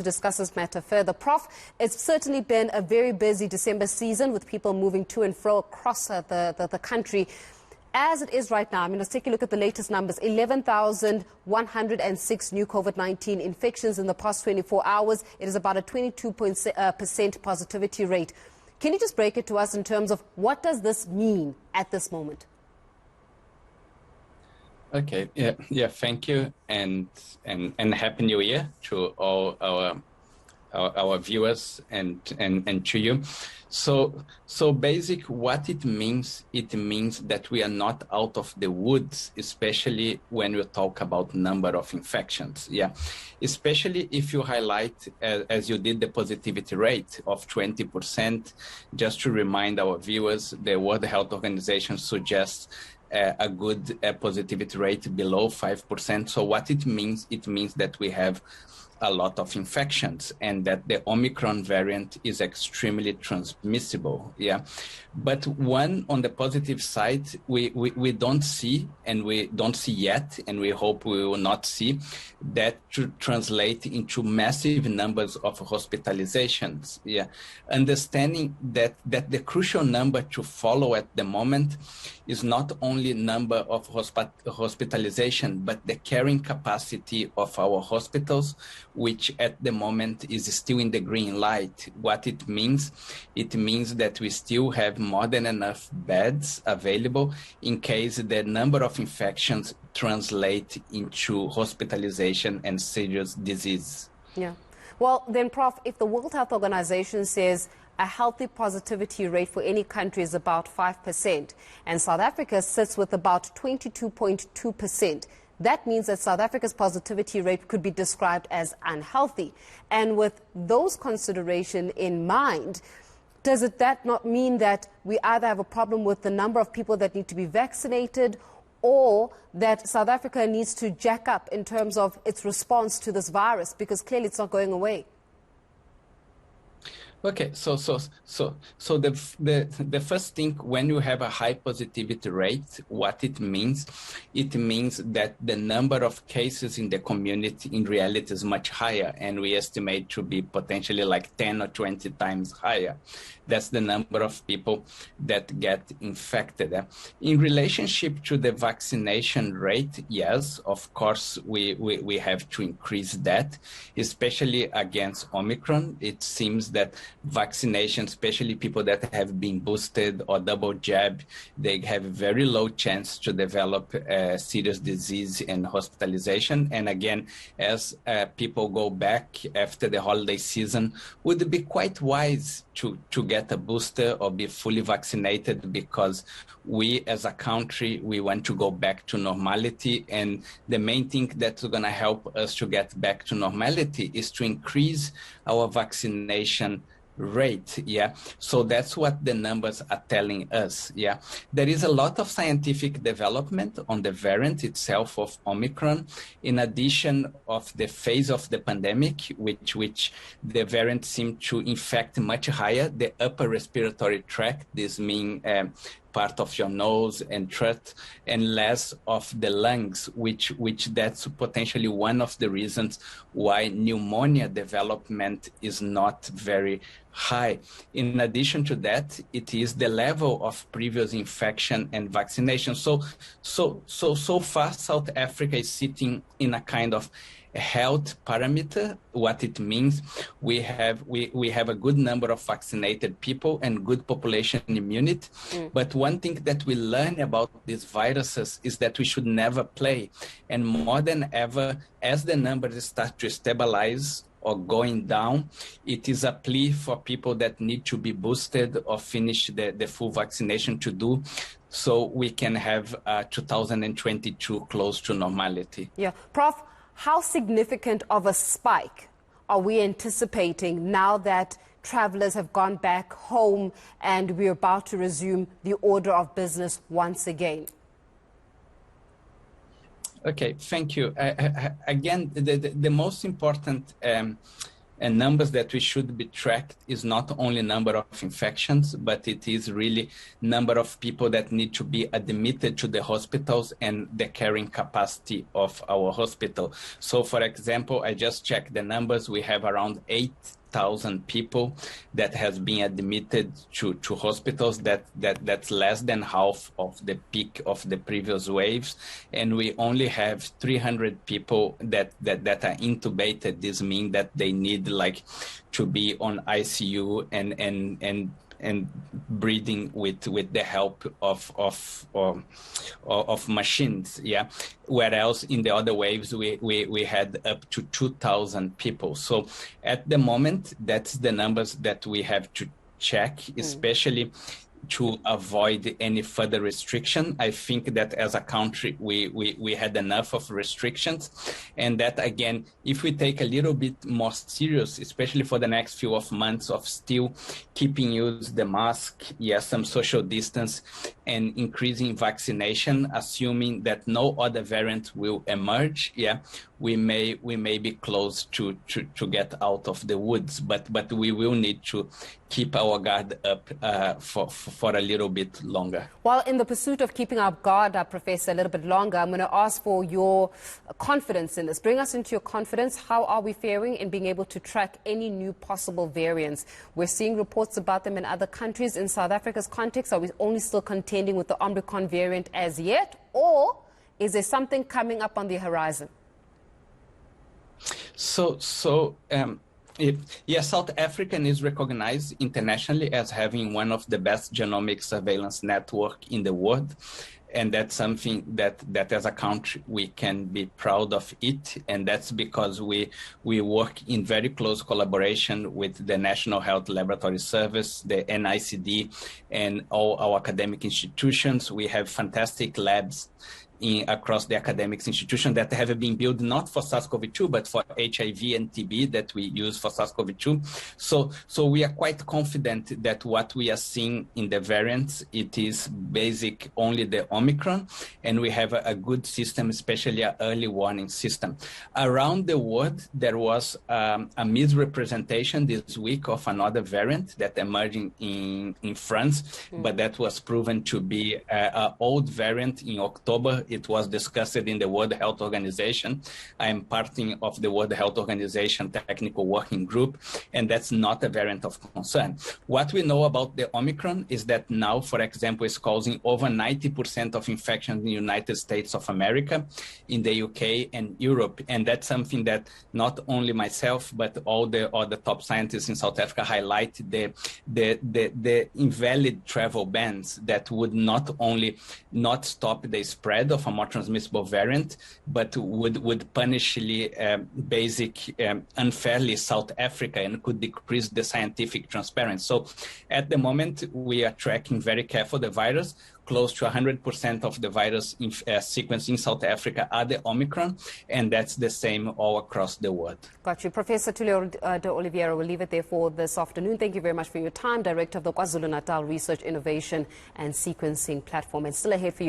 To discuss this matter further. Prof, it's certainly been a very busy December season with people moving to and fro across the country. As it is right now, let's take a look at the latest numbers. 11,106 new COVID-19 infections in the past 24 hours. It is about a 22% positivity rate. Can you just break it to us in terms of what does this mean at this moment? Okay. Yeah. Thank you, and happy New Year to all our viewers and to you. So basic, what it means that we are not out of the woods, especially when we talk about number of infections. Yeah, especially if you highlight, as you did, the positivity rate of 20%. Just to remind our viewers, the World Health Organization suggests a good positivity rate below 5%. So what it means that we have a lot of infections and that the Omicron variant is extremely transmissible. Yeah. But one, on the positive side, we don't see, and we don't see yet, and we hope we will not see, that to translate into massive numbers of hospitalizations. Yeah. Understanding that the crucial number to follow at the moment is not only number of hospitalization, but the carrying capacity of our hospitals, which at the moment is still in the green light. What it means that we still have more than enough beds available in case the number of infections translate into hospitalization and serious disease. Yeah. Well, then, Prof, if the World Health Organization says a healthy positivity rate for any country is about 5%, and South Africa sits with about 22.2%, that means that South Africa's positivity rate could be described as unhealthy. And with those considerations in mind, does that not mean that we either have a problem with the number of people that need to be vaccinated, or that South Africa needs to jack up in terms of its response to this virus, because clearly it's not going away? Okay, so the first thing, when you have a high positivity rate, what it means that the number of cases in the community in reality is much higher, and we estimate to be potentially like 10 or 20 times higher. That's the number of people that get infected. In relationship to the vaccination rate, yes, of course, we have to increase that, especially against Omicron. It seems that vaccination, especially people that have been boosted or double jab, they have a very low chance to develop serious disease and hospitalization. And again, as people go back after the holiday season, would it be quite wise to get a booster or be fully vaccinated, because we as a country, we want to go back to normality. And the main thing that's going to help us to get back to normality is to increase our vaccination rate. Yeah. So that's what the numbers are telling us. Yeah. There is a lot of scientific development on the variant itself of Omicron, in addition of the phase of the pandemic, which the variant seemed to infect much higher the upper respiratory tract. This means part of your nose and throat, and less of the lungs, which that's potentially one of the reasons why pneumonia development is not very high. In addition to that, it is the level of previous infection and vaccination. So far, South Africa is sitting in a kind of health parameter. What it means, we have a good number of vaccinated people and good population immunity. But one thing that we learn about these viruses is that we should never play. And more than ever, as the numbers start to stabilize or going down, it is a plea for people that need to be boosted or finish the full vaccination to do, so we can have 2022 close to normality. Yeah. Prof, how significant of a spike are we anticipating now that travelers have gone back home and we're about to resume the order of business once again? Okay, thank you. Again, the most important And numbers that we should be tracked is not only number of infections, but it is really number of people that need to be admitted to the hospitals and the carrying capacity of our hospital. So for example, I just checked the numbers. We have around 8,000 people that has been admitted to hospitals. That's less than half of the peak of the previous waves, and we only have 300 people that are intubated. This means that they need like to be on ICU and breathing with the help of machines, yeah. Whereas in the other waves we had up to 2,000 people. So at the moment, that's the numbers that we have to check, especially to avoid any further restriction. I think that as a country, we had enough of restrictions, and that again, if we take a little bit more serious, especially for the next few of months of still keeping use the mask, yes, some social distance, and increasing vaccination, assuming that no other variant will emerge, yeah, we may be close to get out of the woods, but we will need to keep our guard up for a little bit longer. Well, in the pursuit of keeping our guard up, Professor, a little bit longer, I'm going to ask for your confidence in this. Bring us into your confidence. How are we faring in being able to track any new possible variants? We're seeing reports about them in other countries. In South Africa's context, are we only still contending with the Omicron variant as yet? Or is there something coming up on the horizon? Yes, South Africa is recognized internationally as having one of the best genomic surveillance network in the world. And that's something that as a country, we can be proud of it. And that's because we work in very close collaboration with the National Health Laboratory Service, the NICD, and all our academic institutions. We have fantastic labs across the academic institutions that have been built not for SARS-CoV-2, but for HIV and TB that we use for SARS-CoV-2. So we are quite confident that what we are seeing in the variants, it is basic only the Omicron, and we have a good system, especially an early warning system. Around the world, there was a misrepresentation this week of another variant that emerging in France, but that was proven to be an old variant in October. It was discussed in the World Health Organization. I am part of the World Health Organization Technical Working Group, and that's not a variant of concern. What we know about the Omicron is that now, for example, it's causing over 90% of infections in the United States of America, in the UK and Europe. And that's something that not only myself, but all the other top scientists in South Africa highlight the invalid travel bans that would not only not stop the spread of a more transmissible variant, but would punish unfairly South Africa and could decrease the scientific transparency. So at the moment, we are tracking very carefully the virus. Close to 100% of the virus sequence in South Africa are the Omicron, and that's the same all across the world. Got you. Professor Tulio de Oliveira, we'll leave it there for this afternoon. Thank you very much for your time. Director of the KwaZulu-Natal Research Innovation and Sequencing Platform. And still ahead for you.